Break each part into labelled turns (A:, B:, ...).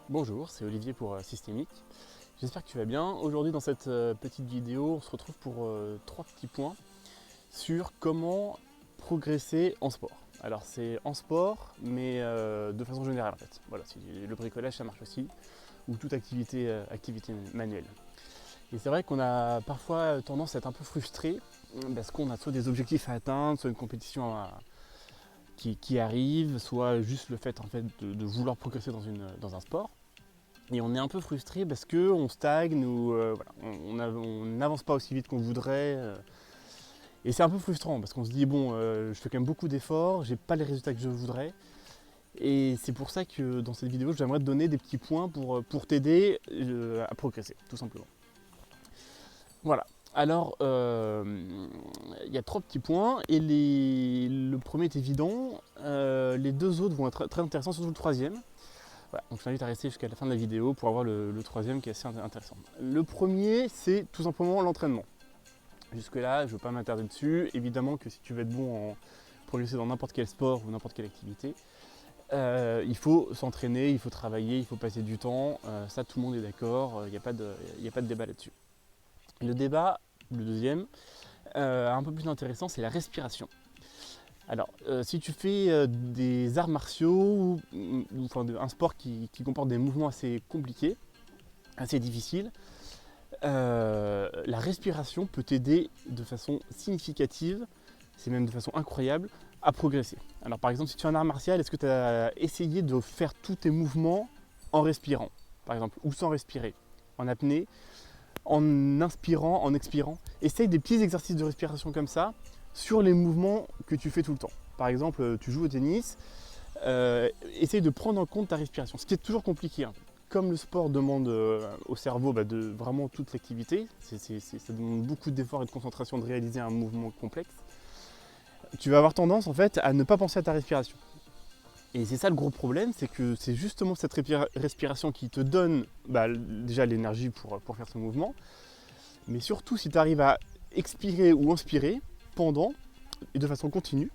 A: Bonjour, c'est Olivier pour Systémique. J'espère que tu vas bien. Aujourd'hui dans cette petite vidéo, on se retrouve pour trois petits points sur comment progresser en sport. Alors c'est en sport, mais de façon générale en fait. Voilà, le bricolage ça marche aussi, ou toute activité manuelle. Et c'est vrai qu'on a parfois tendance à être un peu frustré parce qu'on a soit des objectifs à atteindre, soit une compétition qui arrive, soit juste le fait, en fait de vouloir progresser dans un sport. Et on est un peu frustré parce qu'on stagne ou voilà, on n'avance pas aussi vite qu'on voudrait. Et c'est un peu frustrant parce qu'on se dit bon, je fais quand même beaucoup d'efforts, j'ai pas les résultats que je voudrais. Et c'est pour ça que dans cette vidéo, j'aimerais te donner des petits points pour t'aider à progresser, tout simplement. Voilà. Alors, il y a trois petits points et le premier est évident. Les deux autres vont être très intéressants, surtout le troisième. Voilà, donc je t'invite à rester jusqu'à la fin de la vidéo pour avoir le troisième qui est assez intéressant. Le premier, c'est tout simplement l'entraînement. Jusque-là, je ne veux pas m'attarder dessus. Évidemment que si tu veux être bon en progresser dans n'importe quel sport ou n'importe quelle activité, il faut s'entraîner, il faut travailler, il faut passer du temps. Ça, tout le monde est d'accord, il n'y a pas de débat là-dessus. Le débat, le deuxième, un peu plus intéressant, c'est la respiration. Alors, si tu fais des arts martiaux ou enfin, un sport qui comporte des mouvements assez compliqués, assez difficiles, la respiration peut t'aider de façon significative, c'est même de façon incroyable, à progresser. Alors par exemple, si tu fais un art martial, est-ce que tu as essayé de faire tous tes mouvements en respirant, par exemple, ou sans respirer, en apnée, en inspirant, en expirant? Essaye des petits exercices de respiration comme ça sur les mouvements que tu fais tout le temps. Par exemple, tu joues au tennis, essaye de prendre en compte ta respiration, ce qui est toujours compliqué, hein. Comme le sport demande au cerveau de vraiment toute l'activité, ça demande beaucoup d'efforts et de concentration de réaliser un mouvement complexe, tu vas avoir tendance en fait à ne pas penser à ta respiration. Et c'est ça le gros problème, c'est que c'est justement cette respiration qui te donne déjà l'énergie pour faire ce mouvement, mais surtout si tu arrives à expirer ou inspirer pendant et de façon continue,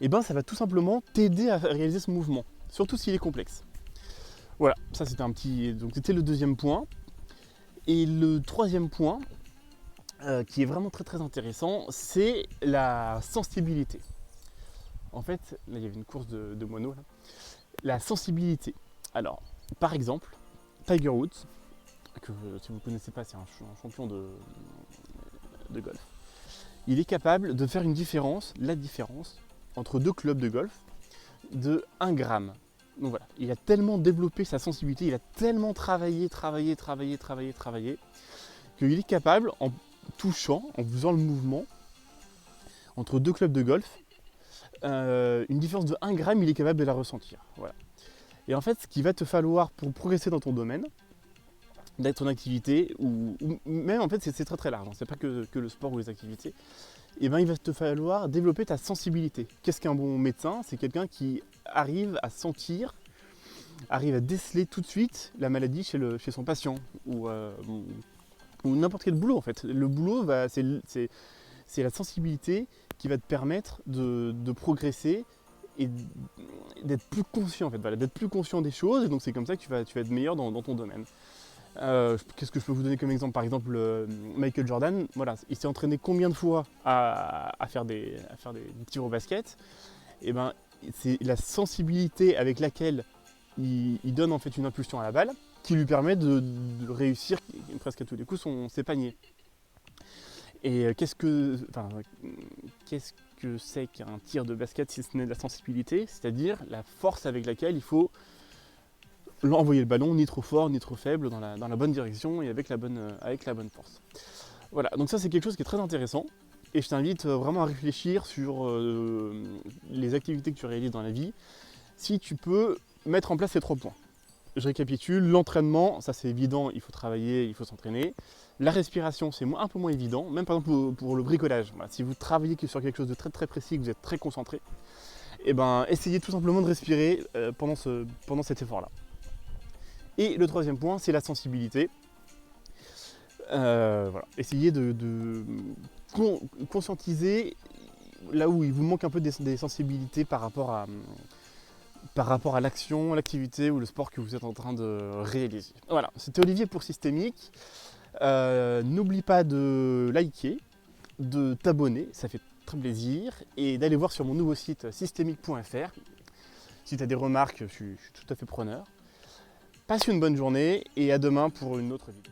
A: et ben ça va tout simplement t'aider à réaliser ce mouvement, surtout s'il est complexe. Voilà, ça c'était donc c'était le deuxième point. Et le troisième point, qui est vraiment très très intéressant, c'est la sensibilité. En fait, là il y avait une course de moineaux là. La sensibilité. Alors, par exemple, Tiger Woods, que si vous ne connaissez pas, c'est un champion de golf. Il est capable de faire la différence entre deux clubs de golf de 1 gramme. Donc voilà, il a tellement développé sa sensibilité, il a tellement travaillé, qu'il est capable, en touchant, en faisant le mouvement entre deux clubs de golf, une différence de 1 gramme, il est capable de la ressentir. Voilà. Et en fait, ce qu'il va te falloir pour progresser dans ton domaine, d'être en activité, ou même en fait c'est très très large, hein, c'est pas que le sport ou les activités, et ben il va te falloir développer ta sensibilité. Qu'est-ce qu'un bon médecin? C'est quelqu'un qui arrive à sentir, arrive à déceler tout de suite la maladie chez son patient, ou n'importe quel boulot en fait. Le boulot, c'est la sensibilité qui va te permettre de progresser et d'être plus conscient en fait, voilà, d'être plus conscient des choses, et donc c'est comme ça que tu vas être meilleur dans ton domaine. Qu'est-ce que je peux vous donner comme exemple? Par exemple, Michael Jordan, voilà, il s'est entraîné combien de fois à faire des tirs au basket? Et ben, c'est la sensibilité avec laquelle il donne en fait une impulsion à la balle qui lui permet de réussir presque à tous les coups ses paniers. Et qu'est-ce que c'est qu'un tir de basket si ce n'est de la sensibilité? C'est-à-dire la force avec laquelle il faut envoyer le ballon, ni trop fort, ni trop faible, dans la bonne direction et avec la bonne force. Voilà, donc ça c'est quelque chose qui est très intéressant. Et je t'invite vraiment à réfléchir sur les activités que tu réalises dans la vie, si tu peux mettre en place ces trois points. Je récapitule, l'entraînement, ça c'est évident, il faut travailler, il faut s'entraîner. La respiration, c'est un peu moins évident, même par exemple pour le bricolage. Voilà, si vous travaillez sur quelque chose de très très précis, que vous êtes très concentré, et ben essayez tout simplement de respirer pendant cet effort-là. Et le troisième point, c'est la sensibilité. Voilà. Essayez de conscientiser là où il vous manque un peu des sensibilités par rapport par rapport à l'action, l'activité ou le sport que vous êtes en train de réaliser. Voilà, c'était Olivier pour Systémique. N'oublie pas de liker, de t'abonner, ça fait très plaisir, et d'aller voir sur mon nouveau site systémique.fr. Si tu as des remarques, je suis tout à fait preneur. Passe une bonne journée et à demain pour une autre vidéo.